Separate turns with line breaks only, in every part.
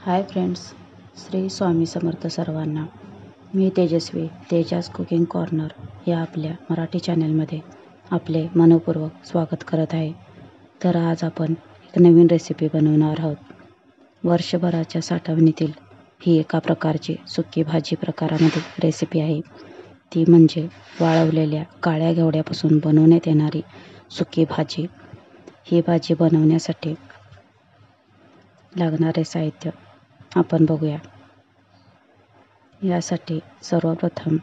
Hi friends, Shri Swami Samarth सर्वांना. मी तेजस्वी Tejas cooking corner या आपल्या मराठी चॅनलमध्ये आपले मनपूर्वक स्वागत करत आहे. तर आज आपण एक नवीन रेसिपी बनवणार आहोत. वर्षभराच्या साठवणीतील ही एका प्रकारची सुकी भाजी प्रकारामध्ये रेसिपी आहे. ती म्हणजे वाळवलेल्या काळ्या घेवड्यापासून बनवण्यात येणारी सुकी भाजी. ही भाजी बनवण्यासाठी लागणारे साहित्य आपण बघूया. यासाठी सर्वप्रथम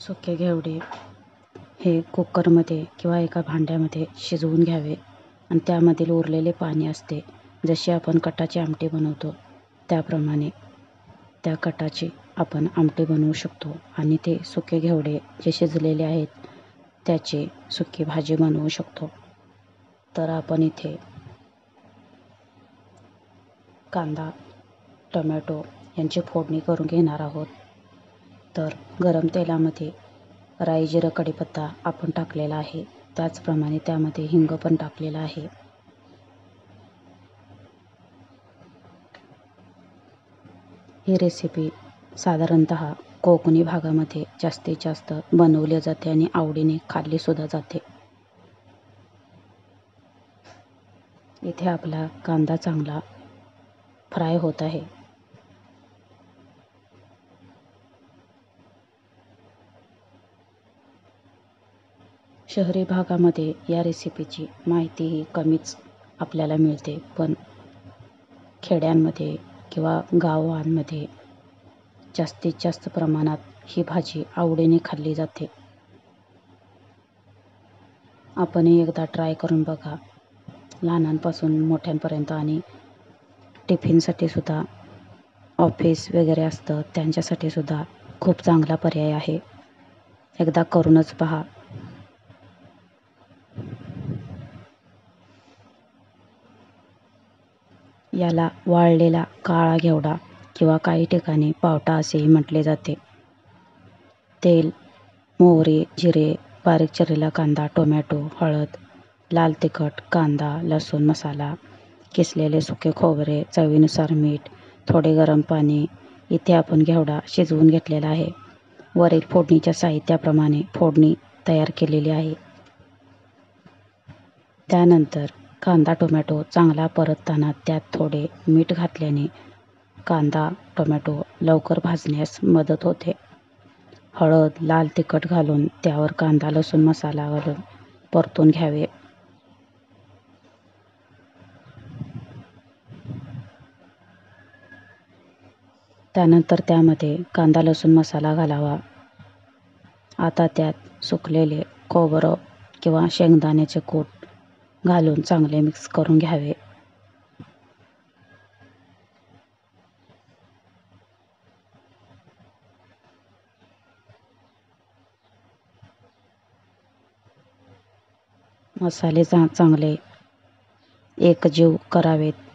सुके घेवडे हे कुकरमध्ये किंवा एका भांड्यामध्ये शिजवून घ्यावे आणि त्यामधील उरलेले पाणी असते, जशी आपण कटाची आमटी बनवतो त्याप्रमाणे त्या कटाची आपण आमटी बनवू शकतो आणि ते सुके घेवडे जे शिजलेले आहेत त्याची सुकी भाजी बनवू शकतो. तर आपण इथे कांदा, टोमॅटो यांची फोडणी करून घेणार आहोत. तर गरम तेलामध्ये राई, जिरं, कढीपत्ता आपण टाकलेला आहे. त्याचप्रमाणे त्यामध्ये हिंग पण टाकलेला आहे. ही रेसिपी साधारणतः कोकणी भागामध्ये जास्तीत जास्त बनवली जाते आणि आवडीने खाल्ली सुद्धा जाते. इथे आपला कांदा चांगला फ्राय होत आहे. शहरी भागामध्ये या रेसिपीची माहिती ही कमीच आपल्याला मिळते, पण खेड्यांमध्ये किंवा गावांमध्ये जास्तीत जास्त प्रमाणात ही भाजी आवडीने खाल्ली जाते. आपणही एकदा ट्राय करून बघा. लहानांपासून मोठ्यांपर्यंत आणि टिफिनसाठी सुद्धा, ऑफिस वगैरे असतं त्यांच्यासाठी सुद्धा खूप चांगला पर्याय आहे. एकदा करूनच पहा. याला वाळलेला काळा घेवडा किंवा काही ठिकाणी पावटा असेही म्हटले जाते. तेल, मोहरी, जिरे, बारीक चिरलेला कांदा, टोमॅटो, हळद, लाल तिखट, कांदा, लसूण मसाला, किसलेले सुके खोबरे, चवीनुसार मीठ, थोडे गरम पाणी. इथे आपण घेवडा शिजवून घेतलेला आहे. वरील फोडणीच्या साहित्याप्रमाणे फोडणी तयार केलेली आहे. त्यानंतर कांदा, टोमॅटो चांगला परतताना त्यात थोडे मीठ घातल्याने कांदा, टोमॅटो लवकर भाजण्यास मदत होते. हळद, लाल तिखट घालून त्यावर कांदा, लसूण मसाला घालून परतून घ्यावे. त्यानंतर त्यामध्ये कांदा, लसूण मसाला घालावा. आता त्यात सुकलेले खोबरं किंवा शेंगदाण्याचे कूट घालून चांगले मिक्स करून घ्यावे. मसाले चांगले एकजीव करावेत.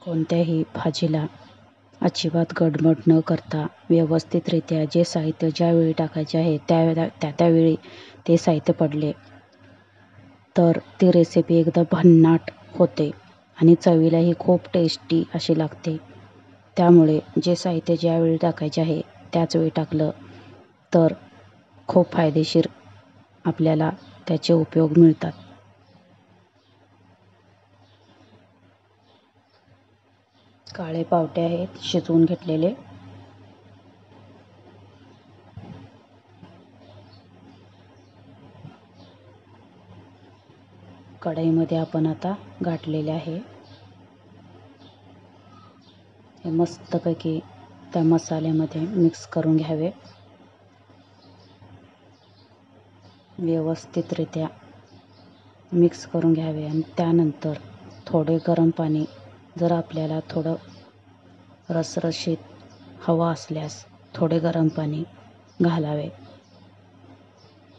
कोणत्याही भाजीला अजिबात गडबड न करता व्यवस्थितरित्या जे साहित्य ज्यावेळी टाकायचे आहे त्यावेळी ते साहित्य पडले तर ती रेसिपी एकदम भन्नाट होते आणि चवीलाही खूप टेस्टी अशी लागते. त्यामुळे जे साहित्य ज्यावेळी टाकायचे आहे त्याच वेळी टाकलं तर खूप फायदेशीर आपल्याला त्याचे उपयोग मिळतात. काळे पावटे आहेत शिजवून घेतलेले. कढईमध्ये आपण आता गाठलेले आहे. हे मस्तपैकी त्या मसाल्यामध्ये मिक्स करून घ्यावे. व्यवस्थितरित्या मिक्स करून घ्यावे आणि त्यानंतर थोडे गरम पाणी, जर आपल्याला थोडं रसरशीत हवा असल्यास थोडे गरम पाणी घालावे.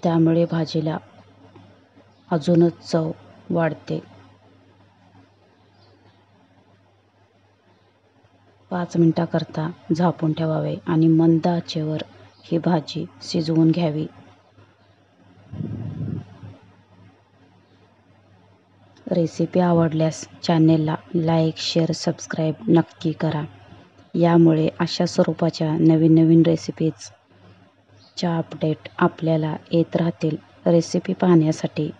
त्यामुळे भाजीला अजूनच चव वाढते. 5 मिनिटाकरता झाकून ठेवावे आणि मंद आचेवर ही भाजी शिजवून घ्यावी. रेसिपी आवडल्यास चॅनेलला लाईक, शेअर, सबस्क्राईब नक्की करा. यामुळे अशा स्वरूपाच्या नवीन नवीन रेसिपीजच्या अपडेट आपल्याला येत राहतील. रेसिपी पाहण्यासाठी